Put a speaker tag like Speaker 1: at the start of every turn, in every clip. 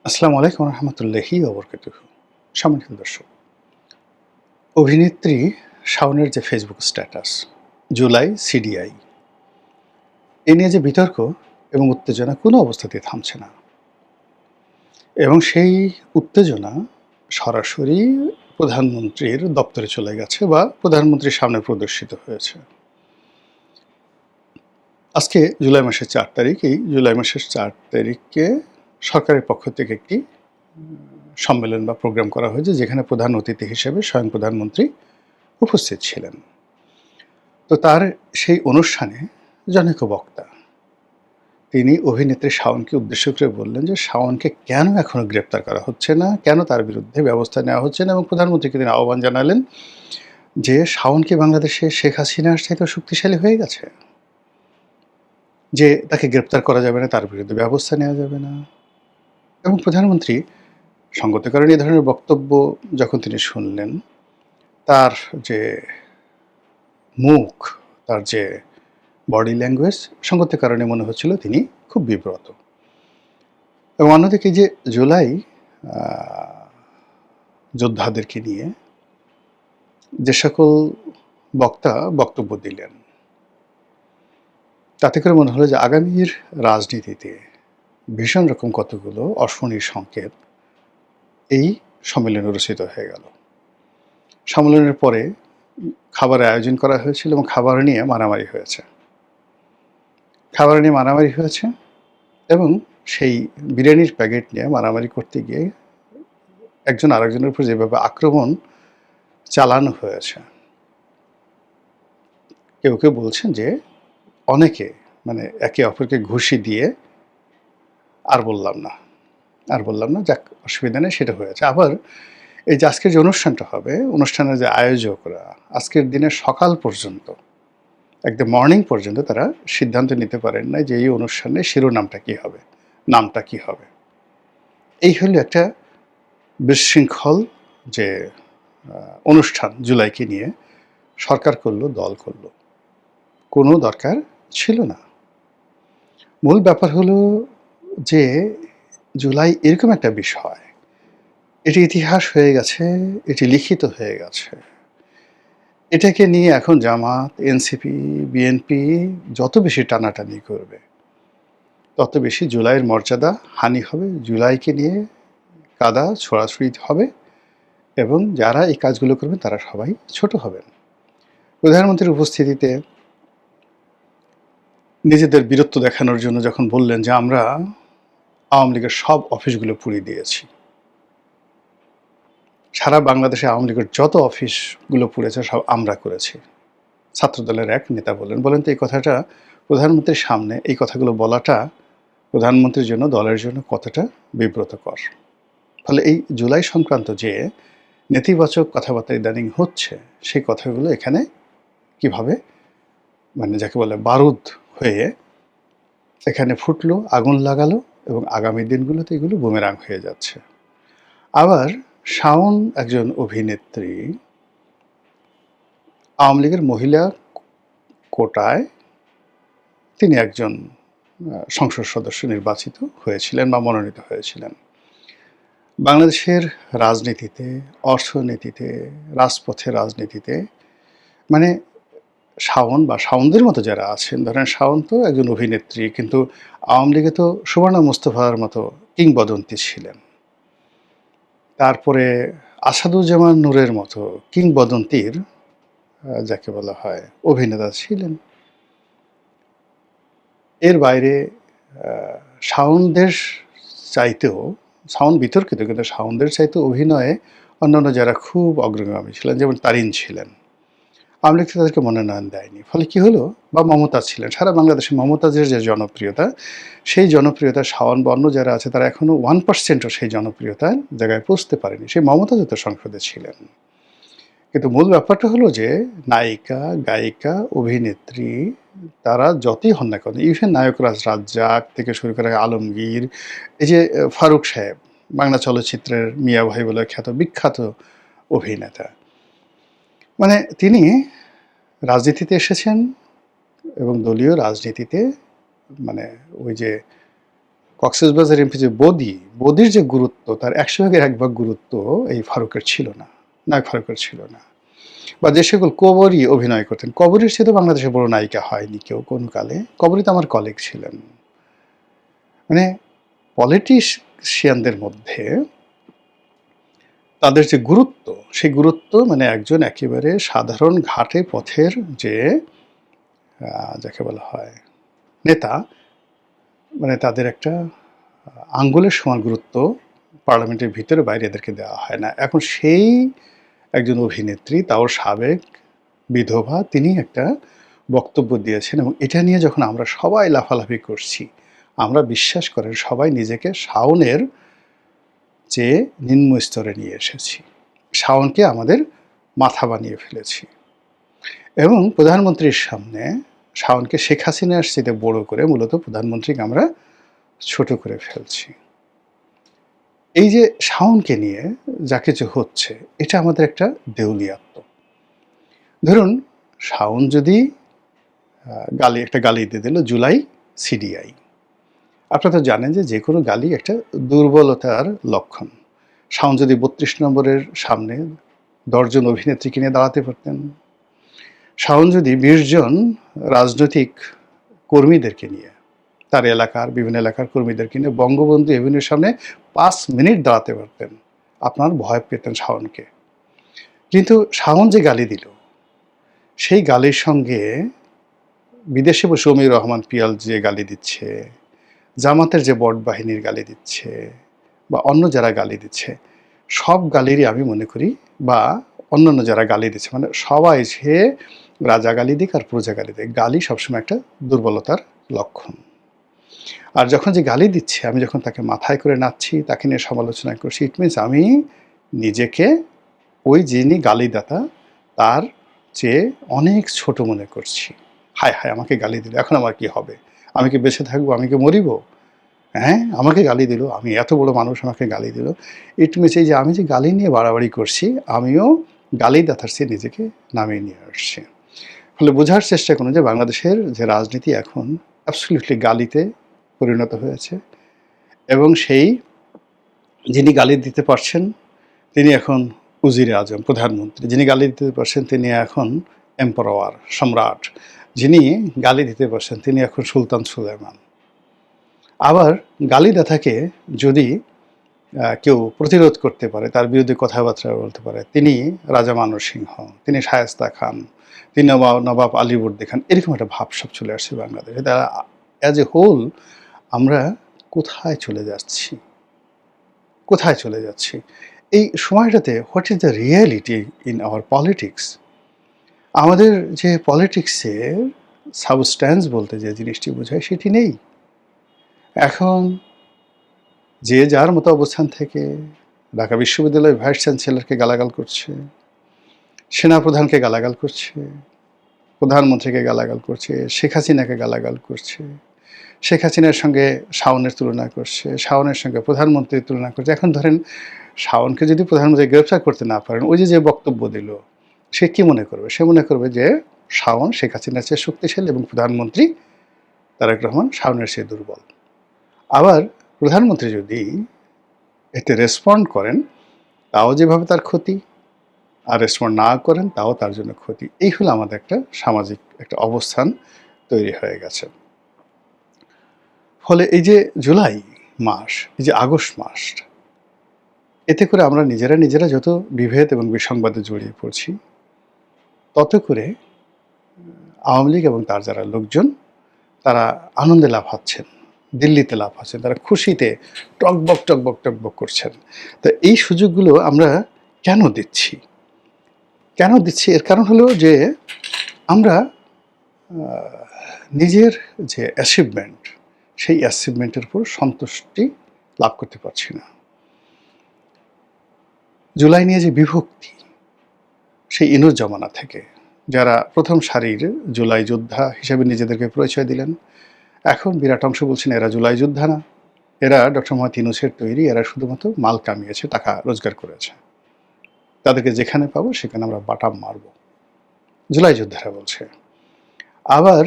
Speaker 1: আসসালামু আলাইকুম রহমতুল্লাহি ওবরকাতুহু। সম্মানিত দর্শক, অভিনেত্রী শাওনের যে ফেসবুক স্ট্যাটাস জুলাই সিডিআই এ নিয়ে যে বিতর্ক এবং উত্তেজনা কোনো অবস্থাতেই থামছে না, এবং সেই উত্তেজনা সরাসরি প্রধানমন্ত্রীর দপ্তরে চলে গেছে বা প্রধানমন্ত্রীর সামনে প্রদর্শিত হয়েছে। আজকে জুলাই মাসের ৪ তারিখ। এই জুলাই মাসের ৪ তারিখে সরকারের পক্ষ থেকে একটি সম্মেলন বা প্রোগ্রাম করা হয়েছে, যেখানে প্রধান অতিথি হিসেবে স্বয়ং প্রধানমন্ত্রী উপস্থিত ছিলেন। তো তার সেই অনুষ্ঠানে জনৈক বক্তা তিনি অভিনেত্রী শাওনকে উদ্দেশ্য করে বললেন যে শাওনকে কেন এখনো গ্রেপ্তার করা হচ্ছে না, কেন তার বিরুদ্ধে ব্যবস্থা নেওয়া হচ্ছে না, এবং প্রধানমন্ত্রীকে তিনি আহ্বান জানালেন যে শাওন কি বাংলাদেশে শেখ হাসিনার চাইতেও শক্তিশালী হয়ে গেছে, যে তাকে গ্রেপ্তার করা যাবে না, তার বিরুদ্ধে ব্যবস্থা নেওয়া যাবে না। এবং প্রধানমন্ত্রী সঙ্গত কারণে এই ধরনের বক্তব্য যখন তিনি শুনলেন, তার যে মুখ, তার যে বডি ল্যাঙ্গুয়েজ, সঙ্গত কারণে মনে হচ্ছিল তিনি খুব বিব্রত। এবং অন্যদিকে যে জুলাই যোদ্ধাদেরকে নিয়ে যে সকল বক্তা বক্তব্য দিলেন, তাতে করে মনে হলো যে আগামীর রাজনীতিতে ভীষণ রকম কতগুলো অশনির সংকেত এই সম্মেলনে রচিত হয়ে গেল। সম্মেলনের পরে খাবারের আয়োজন করা হয়েছিল এবং খাবার নিয়ে মারামারি হয়েছে। এবং সেই বিরিয়ানির প্যাকেট নিয়ে মারামারি করতে গিয়ে একজন আরেকজনের উপর যেভাবে আক্রমণ চালানো হয়েছে, কেউ কেউ বলছেন যে অনেকে মানে একে অপরকে ঘুষি দিয়ে আর বললাম না, যাক অসুবিধা নেই, সেটা হয়েছে। আবার এই যে আজকের যে অনুষ্ঠানটা হবে, অনুষ্ঠানের যে আয়োজকরা আজকের দিনের সকাল পর্যন্ত, একদম মর্নিং পর্যন্ত তারা সিদ্ধান্ত নিতে পারেন না যে এই অনুষ্ঠানের শিরোনামটা কী হবে, নামটা কী হবে। এই হলো একটা বিশৃঙ্খল যে অনুষ্ঠান জুলাইকে নিয়ে সরকার করলো, দল করলো, কোনো দরকার ছিল না। মূল ব্যাপার হলো যে জুলাই এরকম একটা বিষয়, এটি ইতিহাস হয়ে গেছে, এটি লিখিত হয়ে গেছে। এটাকে নিয়ে এখন জামাত, এনসিপি, বিএনপি যত বেশি টানাটানি করবে, তত বেশি জুলাইয়ের মর্যাদা হানি হবে, জুলাইকে নিয়ে কাদা ছোড়াছুড়ি হবে, এবং যারা এই কাজগুলো করবেন তারা সবাই ছোট হবেন। প্রধানমন্ত্রীর উপস্থিতিতে নিজেদের বীরত্ব দেখানোর জন্য যখন বললেন যে আমরা আওয়ামী লীগের সব অফিসগুলো পুড়িয়ে দিয়েছি, সারা বাংলাদেশে আওয়ামী লীগের যত অফিসগুলো পুড়েছে সব আমরা করেছি, ছাত্রদলের এক নেতা বলেন তো এই কথাটা প্রধানমন্ত্রীর সামনে, এই কথাগুলো বলাটা প্রধানমন্ত্রীর জন্য, দলের জন্য কতটা বিব্রতকর। ফলে এই জুলাই সংক্রান্ত যে নেতিবাচক কথাবার্তা ইদানিং হচ্ছে, সেই কথাগুলো এখানে কিভাবে মানে যাকে বলে বারুদ হয়ে এখানে ফুটলো, আগুন লাগালো, এবং আগামী দিনগুলোতে এগুলো বুমেরাং হয়ে যাচ্ছে। আবার শাওন একজন অভিনেত্রী, আওয়ামী লীগের মহিলা কোটায় তিনি একজন সংসদ সদস্য নির্বাচিত হয়েছিলেন বা মনোনীত হয়েছিলেন। বাংলাদেশের রাজনীতিতে, অর্থনীতিতে, রাজপথের রাজনীতিতে মানে শাওন বা শাওনদের মতো যারা আছেন, ধরেন শাওন তো একজন অভিনেত্রী, কিন্তু আওয়ামী লীগে তো সুবর্ণা মুস্তফার মতো কিংবদন্তি ছিলেন। তারপরে আসাদুজ্জামান নূরের মতো কিংবদন্তির যাকে বলা হয় অভিনেতা ছিলেন। এর বাইরে শাওনদের চাইতেও, শাওন বিতর্কিত, কিন্তু শাওনদের চাইতেও অভিনয়ে অন্যান্য যারা খুব অগ্রগামী ছিলেন, যেমন তারিন ছিলেন, আওয়ামী লীগ তাদেরকে মনোনয়ন দেয়নি। ফলে কি হলো, বা মমতাজ ছিলেন, সারা বাংলাদেশে মমতাজের যে জনপ্রিয়তা, সেই জনপ্রিয়তা শাওন বা অন্য যারা আছে তারা এখনও 1%ও সেই জনপ্রিয়তার জায়গায় পৌঁছতে পারেনি। সেই মমতাজও তো সংসদে ছিলেন। কিন্তু মূল ব্যাপারটা হলো যে নায়িকা, গায়িকা, অভিনেত্রী তারা যতই হন না কেন, ইভেন নায়করাজ রাজ্জাক থেকে শুরু করে আলমগীর, এই যে ফারুক সাহেব, বাংলা চলচ্চিত্রের মিয়া ভাই বলে খ্যাত বিখ্যাত অভিনেতা, মানে তিনি রাজনীতিতে এসেছেন এবং দলীয় রাজনীতিতে মানে ওই যে কক্সবাজার এমপি যে বদির যে গুরুত্ব, তার ১০০ ভাগের ১ ভাগ গুরুত্ব এই ফারুকের ছিল না, নায়ক ফারুকের ছিল না। বা যে সকল কবরী অভিনয় করতেন, কবরীর চেয়ে তো বাংলাদেশে বড় নায়িকা হয়নি কেউ কোনো কালে। কবরী তো আমার কলিগ ছিলেন। মানে পলিটিশিয়ানদের মধ্যে তাদের যে গুরুত্ব, সেই গুরুত্ব মানে একজন একেবারে সাধারণ ঘাটে পথের যে যাকে বলা হয় নেতা, মানে তাদের একটা আঙ্গুলের সমান গুরুত্ব পার্লামেন্টের ভিতরে বাইরে এদেরকে দেওয়া হয় না। এখন সেই একজন অভিনেত্রী, তাও সাবেক বিধবা, তিনি একটা বক্তব্য দিয়েছেন এবং এটা নিয়ে যখন আমরা সবাই লাফালাফি করছি, আমরা বিশ্বাস করেন সবাই নিজেকে শাওনের যে নিম্ন স্তরে নিয়ে এসেছি, শাওনকে আমাদের মাথা বানিয়ে ফেলেছি এবং প্রধানমন্ত্রীর সামনে শাওনকে শেখ হাসিনার চেয়ে বড় করে মূলত প্রধানমন্ত্রীকে আমরা ছোট করে ফেলছি। এই যে শাওনকে নিয়ে যা কিছু হচ্ছে, এটা আমাদের একটা দেউলিয়াত্ম। ধরুন শাওন যদি একটা গালি দিয়ে দিল, জুলাই সিডিআই, আপনারা তো জানেন যে কোনো গালি একটা দুর্বলতার লক্ষণ। শাওন যদি ৩২ নম্বরের সামনে ১০ জন অভিনেত্রীকে নিয়ে দাঁড়াতে পারতেন, শাওন যদি ২০ জন রাজনৈতিক কর্মীদেরকে নিয়ে, তার এলাকার বিভিন্ন এলাকার কর্মীদেরকে নিয়ে বঙ্গবন্ধু এভিনিউর সামনে ৫ মিনিট দাঁড়াতে পারতেন, আপনার ভয় পেতেন শাওনকে। কিন্তু শাওন যে গালি দিল, সেই গালির সঙ্গে বিদেশে বসে অমির রহমান পিয়াল যে গালি দিচ্ছে, জামাতের যে বট বাহিনীর গালি দিচ্ছে, বা অন্য যারা গালি দিচ্ছে, সব গালিরই আমি মনে করি, বা অন্যান্য যারা গালি দিচ্ছে, মানে সবাই যে রাজা গালি দিক আর প্রজা গালি দিক, গালি সবসময় একটা দুর্বলতার লক্ষণ। আর যখন যে গালি দিচ্ছে, আমি যখন তাকে মাথায় করে নাচছি, তাকে নিয়ে সমালোচনা করছি, ইট মিনস আমি নিজেকে ওই যিনি গালিদাতা তার চেয়ে অনেক ছোট মনে করছি। হায় হায়, আমাকে গালি দিল, এখন আমার কি হবে? আমি কি বেঁচে থাকবো? আমি কি মরিব? হ্যাঁ, আমাকে গালি দিল, আমি এত বড় মানুষ, আমাকে গালি দিল। ইট মিনস এই যে আমি যে গালি নিয়ে বাড়াবাড়ি করছি, আমিও গালিদাতার চেয়ে নিজেকে নামিয়ে নিয়ে আসছি। ফলে বোঝার চেষ্টা করুন যে বাংলাদেশের যে রাজনীতি এখন অ্যাবসলিউটলি গালিতে পরিণত হয়েছে এবং সেই যিনি গালি দিতে পারছেন তিনি এখন উজিরে আজম, প্রধানমন্ত্রী। যিনি গালি দিতে পারছেন তিনি এখন এম্পারাওয়ার, সম্রাট। যিনি গালি দিতে পারছেন তিনি এখন সুলতান সুলেমান। আবার গালিদাতাকে যদি কেউ প্রতিরোধ করতে পারে, তার বিরুদ্ধে কথাবার্তা বলতে পারে, তিনি রাজা মানব সিংহ, তিনি শায়েস্তা খান, তিনি নবাব আলীবর্দী খান, এরকম একটা ভাব সব চলে আসছে বাংলাদেশে। তা অ্যাজ এ হোল আমরা কোথায় চলে যাচ্ছি? কোথায় চলে যাচ্ছি? এই সময়টাতে what is the reality in our politics? আমাদের যে পলিটিক্সের সাবস্ট্যান্স বলতে যে জিনিসটি বোঝায় সেটি নেই। এখন যে যার মতো অবস্থান থেকে ঢাকা বিশ্ববিদ্যালয়ের ভাইস চ্যান্সেলরকে গালাগাল করছে, সেনাপ্রধানকে গালাগাল করছে, প্রধানমন্ত্রীকে গালাগাল করছে, শেখ হাসিনাকে গালাগাল করছে, শেখ হাসিনার সঙ্গে শাওনের তুলনা করছে, শাওনের সঙ্গে প্রধানমন্ত্রীর তুলনা করছে। এখন ধরেন শাওনকে যদি প্রধানমন্ত্রী গ্রেফতার করতে না পারেন, ওই যে বক্তব্য দিল, সে কি মনে করবে? সে মনে করবে যে শাওন শেখ হাসিনার চেয়ে শক্তিশালী এবং প্রধানমন্ত্রী তারেক রহমান শাওনের চেয়ে দুর্বল। আবার প্রধানমন্ত্রী যদি এতে রেসপন্ড করেন, তাও যেভাবে তার ক্ষতি, আর রেসপন্ড না করেন তাও তার জন্য ক্ষতি। এই হলো আমাদের একটা সামাজিক একটা অবস্থান তৈরি হয়ে গেছে। ফলে এই যে জুলাই মাস, এই যে আগস্ট মাস, এতে করে আমরা নিজেরা যত বিভেদ এবং বিসংবাদে জড়িয়ে পড়ছি, তত করে আওয়ামী লীগ এবং তার যারা লোকজন তারা আনন্দে লাফাচ্ছেন, দিল্লিতে লাফাচ্ছেন, তারা খুশিতে টকবক করছেন। তো এই সুযোগগুলো আমরা কেন দিচ্ছি? এর কারণ হলো যে আমরা নিজের যে অ্যাচিভমেন্ট, সেই অ্যাচিভমেন্টের উপর সন্তুষ্টি লাভ করতে পারছি না। জুলাই নিয়ে যে বিভক্তি, সেই ইনুস জমানা থেকে যারা প্রথম সারির জুলাই যোদ্ধা হিসেবে নিজেদেরকে পরিচয় দিলেন, এখন বিরাট অংশ বলছেন এরা জুলাই যোদ্ধা না, এরা ডক্টর মোহাম্মদ ইউনূসের তৈরি, এরা শুধুমাত্র মাল কামিয়েছে, টাকা রোজগার করেছে, তাদেরকে যেখানে পাবো সেখানে আমরা বাটাম মারব, জুলাই যোদ্ধারা বলছে। আবার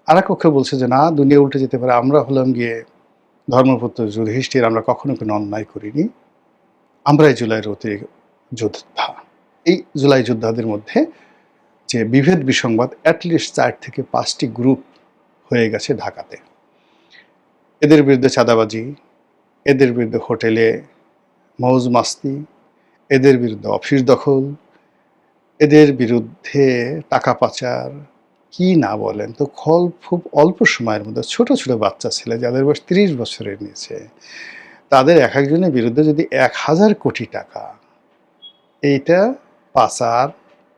Speaker 1: আরেক পক্ষ বলছে যে না, দুনিয়া উল্টে যেতে পারে, আমরা হলাম গিয়ে ধর্মপুত্র যুধিষ্ঠির আমরা কখনো কোনো অন্যায় করিনি, আমরাই জুলাইয়ের যোদ্ধা। এই জুলাই যোদ্ধাদের মধ্যে যে বিভেদ বিসংবাদ অ্যাটলিস্ট 4 থেকে 5টি গ্রুপ হয়ে গেছে ঢাকাতে। এদের বিরুদ্ধে চাঁদাবাজি, এদের বিরুদ্ধে হোটেলে মৌজ মাস্তি, এদের বিরুদ্ধে অফিস দখল, এদের বিরুদ্ধে টাকা পাচার, কি না বলেন তো। খুব অল্প সময়ের মধ্যে ছোট ছোট বাচ্চা ছেলে যাদের বয়স 30 বছরের নিচে, তাদের এক একজনের বিরুদ্ধে যদি 1000 কোটি টাকা, এইটা পাচার,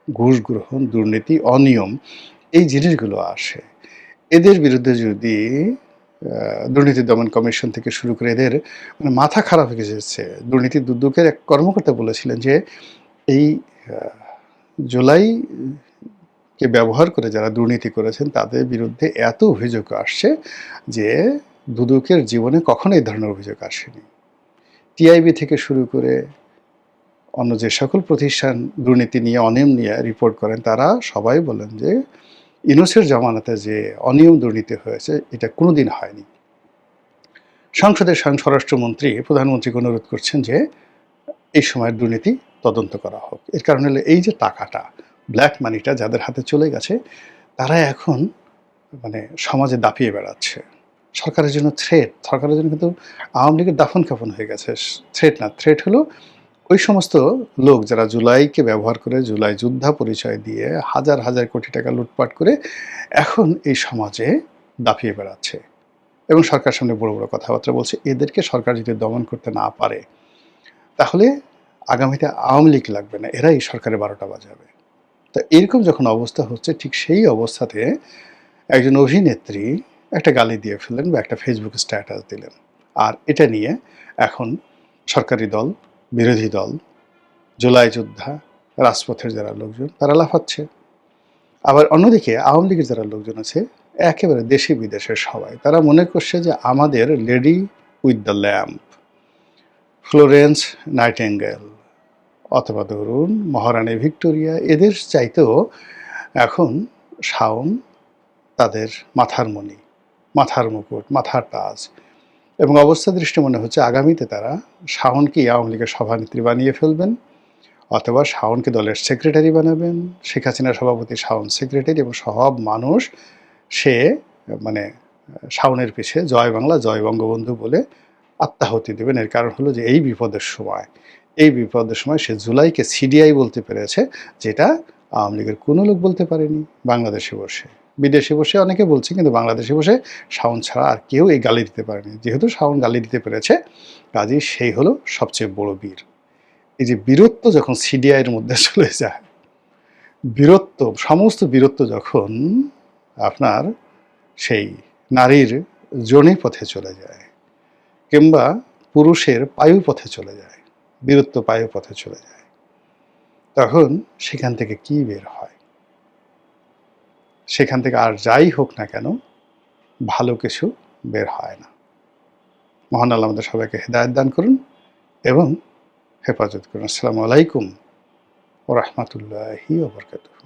Speaker 1: ঘুষ গ্রহণ, দুর্নীতি, অনিয়ম, এই জিনিসগুলো আসে, এদের বিরুদ্ধে যদি দুর্নীতি দমন কমিশন থেকে শুরু করে এদের মানে মাথা খারাপ হয়ে গেছে। দুর্নীতি দুদকের এক কর্মকর্তা বলেছিলেন যে এই জুলাইকে ব্যবহার করে যারা দুর্নীতি করেছেন তাদের বিরুদ্ধে এত অভিযোগ আসছে যে দুদকের জীবনে কখনো এই ধরনের অভিযোগ আসেনি। টিআইবি থেকে শুরু করে অন্য যে সকল প্রতিষ্ঠান দুর্নীতি নিয়ে, অনিয়ম নিয়ে রিপোর্ট করেন, তারা সবাই বলেন যে ইউনূসের জমানাতে যে অনিয়ম দুর্নীতি হয়েছে এটা কোনোদিন হয়নি। সংসদের স্বরাষ্ট্রমন্ত্রী প্রধানমন্ত্রীকে অনুরোধ করছেন যে এই সময়ের দুর্নীতি তদন্ত করা হোক। এর কারণ হলো এই যে টাকাটা, ব্ল্যাক মানিটা যাদের হাতে চলে গেছে, তারা এখন মানে সমাজে দাপিয়ে বেড়াচ্ছে। সরকারের জন্য থ্রেট, সরকারের জন্য কিন্তু আওয়ামী লীগের দাফন কাফন হয়ে গেছে। থ্রেট না, থ্রেট হলো ওই সমস্ত লোক যারা জুলাইকে ব্যবহার করে, জুলাই যোদ্ধা পরিচয় দিয়ে হাজার হাজার কোটি টাকা লুটপাট করে এখন এই সমাজে দাপিয়ে বেড়াচ্ছে এবং সরকারের সামনে বড় বড় কথাবার্তা বলছে। এদেরকে সরকার যদি দমন করতে না পারে তাহলে আগামীতে আওয়ামী লীগ লাগবে না, এরাই সরকারে 12টা বাজাবে। তো এরকম যখন অবস্থা হচ্ছে, ঠিক সেই অবস্থাতে একজন অভিনেত্রী একটা গালি দিয়ে ফেললেন বা একটা ফেসবুক স্ট্যাটাস দিলেন, আর এটা নিয়ে এখন সরকারি দল, বিরোধী দল, জুলাই যোদ্ধা, রাজপথের যারা লোকজন তারা লাফাচ্ছে। আবার অন্যদিকে আওয়ামী লীগের যারা লোকজন আছে একেবারে দেশি বিদেশের সবাই, তারা মনে করছে যে আমাদের lady with the lamp, Florence Nightingale অথবা ধরুন মহারানী ভিক্টোরিয়া, এদের চাইতেও এখন শাওন তাদের মাথার মণি, মাথার মুকুট, মাথার তাজ। এবং অবস্থা দৃষ্টি মনে হচ্ছে আগামীতে তারা শাওনকে আওয়ামী লীগের সভানেত্রী বানিয়ে ফেলবেন, অথবা শাওনকে দলের সেক্রেটারি বানাবেন। শেখ হাসিনার সভাপতি শাওন সেক্রেটারি, এবং সব মানুষ সে মানে শাওনের পিছে জয় বাংলা, জয় বঙ্গবন্ধু বলে আত্মাহুতি দেবেন। এর কারণ হলো যে এই বিপদের সময় সে জুলাইকে সিডিআই বলতে পেরেছে, যেটা আওয়ামী লীগের কোনো লোক বলতে পারেনি। বাংলাদেশে বসে, বিদেশে বসে অনেকে বলছে, কিন্তু বাংলাদেশে বসে শাওন ছাড়া আর কেউ এই গালি দিতে পারেনি। যেহেতু শাওন গালি দিতে পেরেছে, কাজেই সেই হলো সবচেয়ে বড় বীর। এই যে বীরত্ব যখন সিডিআইয়ের মধ্যে চলে যায়, সমস্ত বীরত্ব যখন আপনার সেই নারীর যোনি পথে চলে যায়, কিংবা পুরুষের পায়ু পথে চলে যায়, বীরত্ব পায়ু পথে চলে যায়, তখন সেখান থেকে কি বের হয়? সেখান থেকে আর যাই হোক না কেন, ভালো কিছু বের হয় না। মহান আল্লাহ আমাদের সবাইকে হেদায়েত দান করুন এবং হেফাজত করুন। আসসালামু আলাইকুম ওয়া রাহমাতুল্লাহি ওয়া বারাকাতুহু।